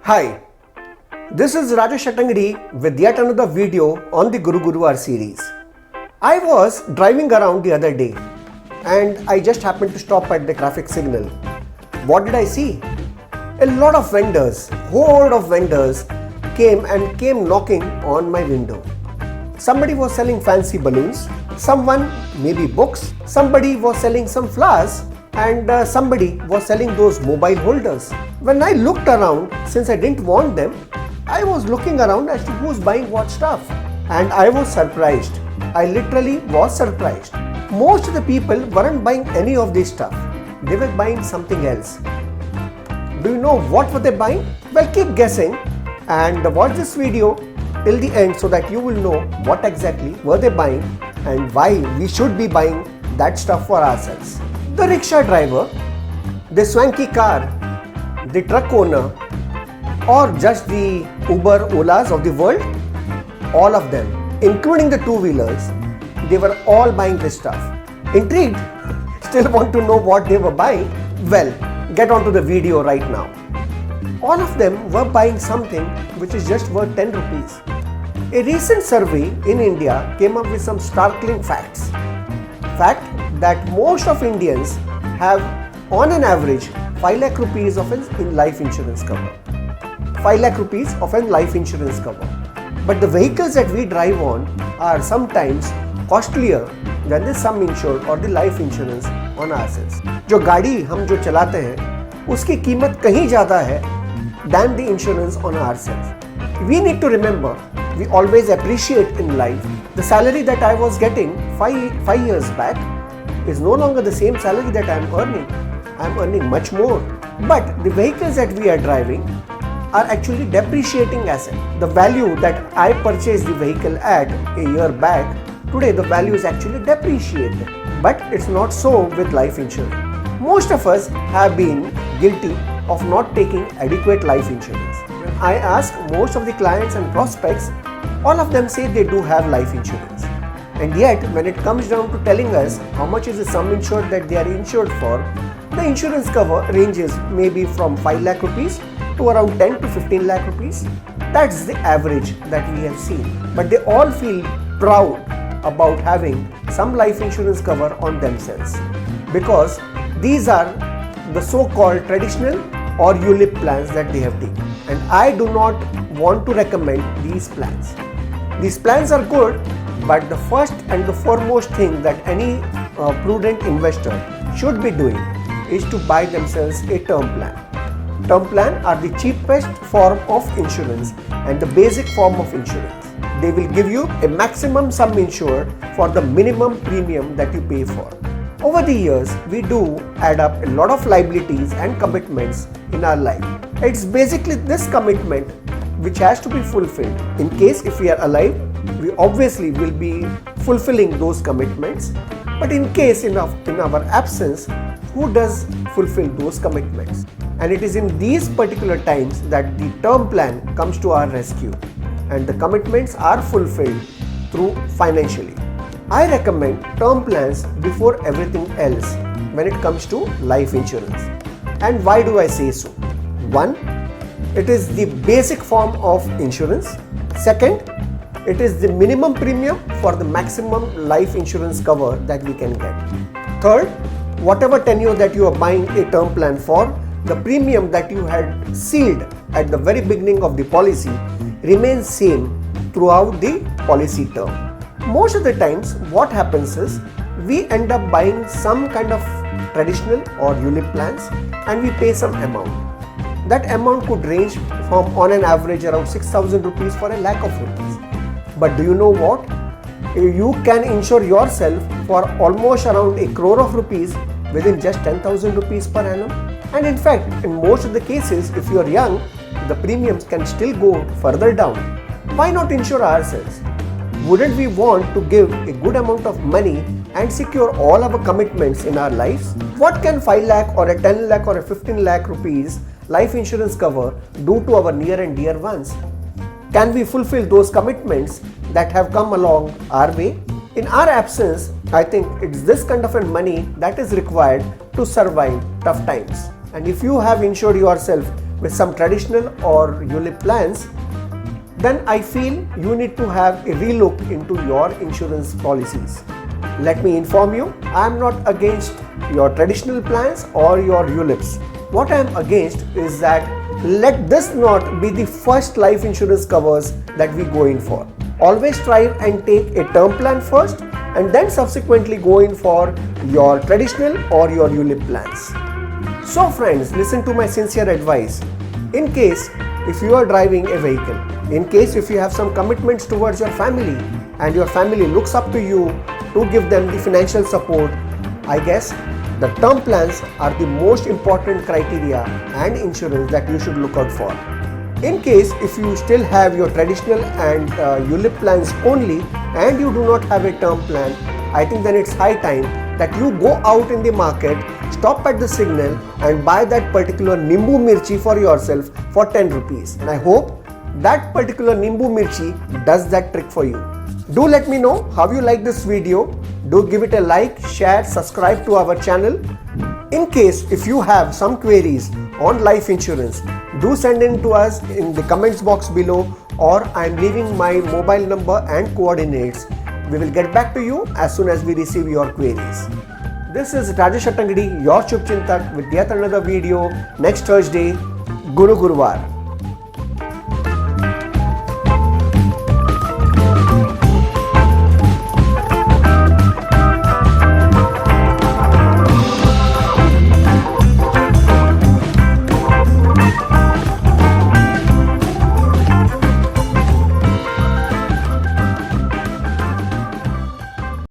Hi, this is Rajesh Attangadi with yet another video on the Guru Guruvar series. I was driving around the other day and I just happened to stop at the traffic signal. What did I see? A lot of vendors, horde of vendors came knocking on my window. Somebody was selling fancy balloons, someone maybe books, somebody was selling some flowers, and somebody was selling those mobile holders. When I looked around, since I didn't want them, I was looking around as to who's buying what stuff. And I was surprised. I literally was surprised. Most of the people weren't buying any of this stuff. They were buying something else. Do you know what were they buying? Well, keep guessing and watch this video till the end so that you will know what exactly were they buying and why we should be buying that stuff for ourselves. The rickshaw driver, the swanky car, the truck owner, or just the Uber Olas of the world, all of them, including the two-wheelers, they were all buying this stuff. Intrigued? Still want to know what they were buying? Well, get onto the video right now. All of them were buying something which is just worth 10 rupees. A recent survey in India came up with some startling facts. Fact that most of Indians have on an average 5 lakh rupees of in life insurance cover. 5 lakh rupees of a life insurance cover. But the vehicles that we drive on are sometimes costlier than the sum insured or the life insurance on ourselves. जो गाड़ी हम जो चलाते हैं उसकी कीमत कहीं ज़्यादा है than the insurance on ourselves. We need to remember, we always appreciate in life the salary that I was getting five years back is no longer the same salary that I am earning. I am earning much more. But the vehicles that we are driving are actually depreciating asset. The value that I purchased the vehicle at a year back, today the value is actually depreciated. But it's not so with life insurance. Most of us have been guilty of not taking adequate life insurance. When I ask most of the clients and prospects, all of them say they do have life insurance. And yet, when it comes down to telling us how much is the sum insured that they are insured for, the insurance cover ranges maybe from 5 lakh rupees to around 10 to 15 lakh rupees. That's the average that we have seen. But they all feel proud about having some life insurance cover on themselves because these are the so-called traditional or ULIP plans that they have taken. And I do not want to recommend these plans. These plans are good, but the first and the foremost thing that any prudent investor should be doing is to buy themselves a term plan. Term plan are the cheapest form of insurance and the basic form of insurance. They will give you a maximum sum insured for the minimum premium that you pay for. Over the years, we do add up a lot of liabilities and commitments in our life. It's basically this commitment which has to be fulfilled. In case if we are alive, we obviously will be fulfilling those commitments. But in case in our absence, who does fulfill those commitments? And it is in these particular times that the term plan comes to our rescue and the commitments are fulfilled through financially. I recommend term plans before everything else when it comes to life insurance. And why do I say so? One, it is the basic form of insurance. Second, it is the minimum premium for the maximum life insurance cover that we can get. Third, whatever tenure that you are buying a term plan for, the premium that you had sealed at the very beginning of the policy remains same throughout the policy term. Most of the times what happens is we end up buying some kind of traditional or ULIP plans and we pay some amount. That amount could range from on an average around 6,000 rupees for a lakh of rupees. But do you know what? You can insure yourself for almost around a crore of rupees within just 10,000 rupees per annum. And in fact, in most of the cases, if you are young, the premiums can still go further down. Why not insure ourselves? Wouldn't we want to give a good amount of money and secure all our commitments in our lives? What can 5 lakh or a 10 lakh or a 15 lakh rupees life insurance cover do to our near and dear ones? Can we fulfill those commitments that have come along our way? In our absence, I think it's this kind of money that is required to survive tough times. And if you have insured yourself with some traditional or ULIP plans, then I feel you need to have a relook into your insurance policies. Let me inform you, I am not against your traditional plans or your ULIPs. What I am against is that let this not be the first life insurance covers that we go in for. Always try and take a term plan first and then subsequently go in for your traditional or your ULIP plans. So friends, listen to my sincere advice. In case if you are driving a vehicle, in case if you have some commitments towards your family and your family looks up to you to give them the financial support, I guess the term plans are the most important criteria and insurance that you should look out for. In case if you still have your traditional and ULIP plans only and you do not have a term plan, I think then it's high time that you go out in the market, stop at the signal and buy that particular Nimbu Mirchi for yourself for 10 rupees. And I hope that particular Nimbu Mirchi does that trick for you. Do let me know how you like this video. Do give it a like, share, subscribe to our channel. In case if you have some queries on life insurance, do send in to us in the comments box below, or I am leaving my mobile number and coordinates. We will get back to you as soon as we receive your queries. This is Rajesh Attangadi, your Shubh Chintak, with yet another video next Thursday, Guru Guruvar.